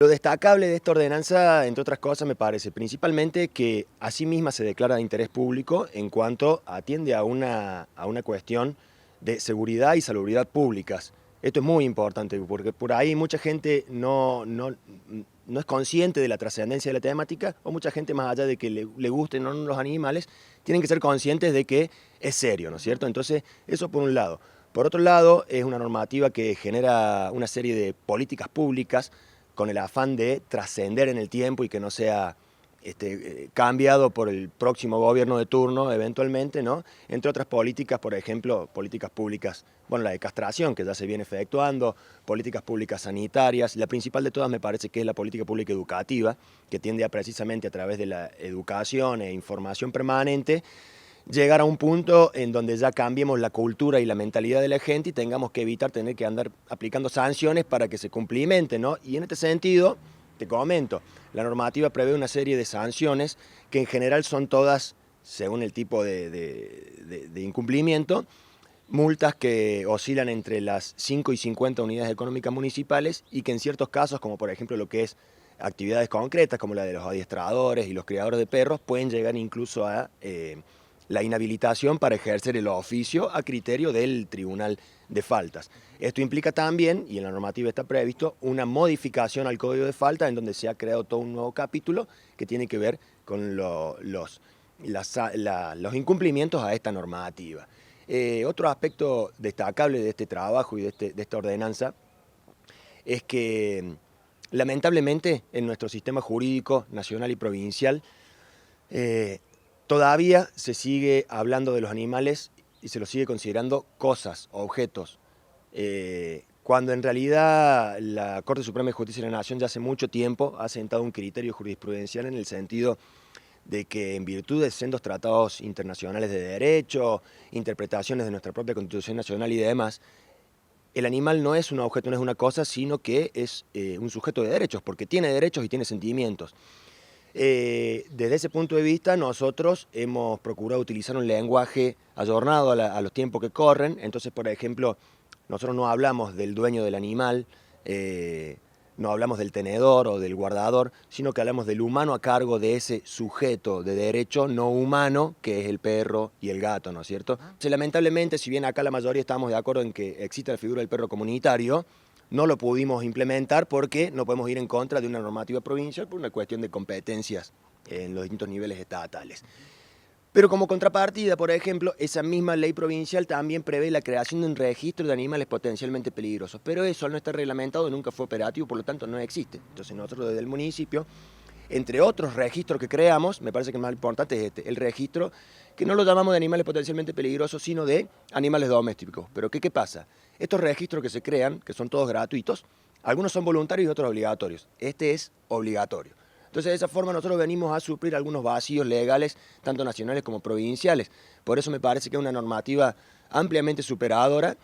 Lo destacable de esta ordenanza, entre otras cosas, me parece principalmente que asimisma se declara de interés público en cuanto atiende a una cuestión de seguridad y salubridad públicas. Esto es muy importante porque por ahí mucha gente no es consciente de la trascendencia de la temática, o mucha gente, más allá de que le gusten o no los animales, tienen que ser conscientes de que es serio, ¿no es cierto? Entonces, eso por un lado. Por otro lado, es una normativa que genera una serie de políticas públicas con el afán de trascender en el tiempo y que no sea cambiado por el próximo gobierno de turno eventualmente, ¿no? Entre otras políticas, por ejemplo, políticas públicas, bueno, la de castración, que ya se viene efectuando, políticas públicas sanitarias. La principal de todas me parece que es la política pública educativa, que tiende a precisamente a través de la educación e información permanente llegar a un punto en donde ya cambiemos la cultura y la mentalidad de la gente y tengamos que evitar tener que andar aplicando sanciones para que se cumplimente, ¿no? Y en este sentido, te comento, la normativa prevé una serie de sanciones que en general son todas, según el tipo de incumplimiento, multas que oscilan entre las 5 y 50 unidades económicas municipales y que en ciertos casos, como por ejemplo lo que es actividades concretas, como la de los adiestradores y los criadores de perros, pueden llegar incluso a la inhabilitación para ejercer el oficio a criterio del Tribunal de Faltas. Esto implica también, y en la normativa está previsto, una modificación al Código de Faltas en donde se ha creado todo un nuevo capítulo que tiene que ver con los incumplimientos a esta normativa. Otro aspecto destacable de este trabajo y de esta ordenanza es que lamentablemente en nuestro sistema jurídico nacional y provincial todavía se sigue hablando de los animales y se los sigue considerando cosas, objetos, cuando en realidad la Corte Suprema de Justicia de la Nación ya hace mucho tiempo ha sentado un criterio jurisprudencial en el sentido de que en virtud de sendos tratados internacionales de derecho, interpretaciones de nuestra propia Constitución Nacional y demás, el animal no es un objeto, no es una cosa, sino que es un sujeto de derechos, porque tiene derechos y tiene sentimientos. Desde ese punto de vista, nosotros hemos procurado utilizar un lenguaje ayornado a los tiempos que corren. Entonces, por ejemplo, nosotros no hablamos del dueño del animal, no hablamos del tenedor o del guardador, sino que hablamos del humano a cargo de ese sujeto de derecho no humano, que es el perro y el gato, ¿no es cierto? Entonces, lamentablemente, si bien acá la mayoría estamos de acuerdo en que existe la figura del perro comunitario, no lo pudimos implementar porque no podemos ir en contra de una normativa provincial por una cuestión de competencias en los distintos niveles estatales. Pero como contrapartida, por ejemplo, esa misma ley provincial también prevé la creación de un registro de animales potencialmente peligrosos, pero eso al no estar reglamentado nunca fue operativo, por lo tanto no existe. Entonces nosotros desde el municipio, entre otros registros que creamos, me parece que el más importante es este, el registro, que no lo llamamos de animales potencialmente peligrosos, sino de animales domésticos. Pero ¿qué pasa? Estos registros que se crean, que son todos gratuitos, algunos son voluntarios y otros obligatorios. Este es obligatorio. Entonces, de esa forma nosotros venimos a suplir algunos vacíos legales, tanto nacionales como provinciales. Por eso me parece que es una normativa ampliamente superadora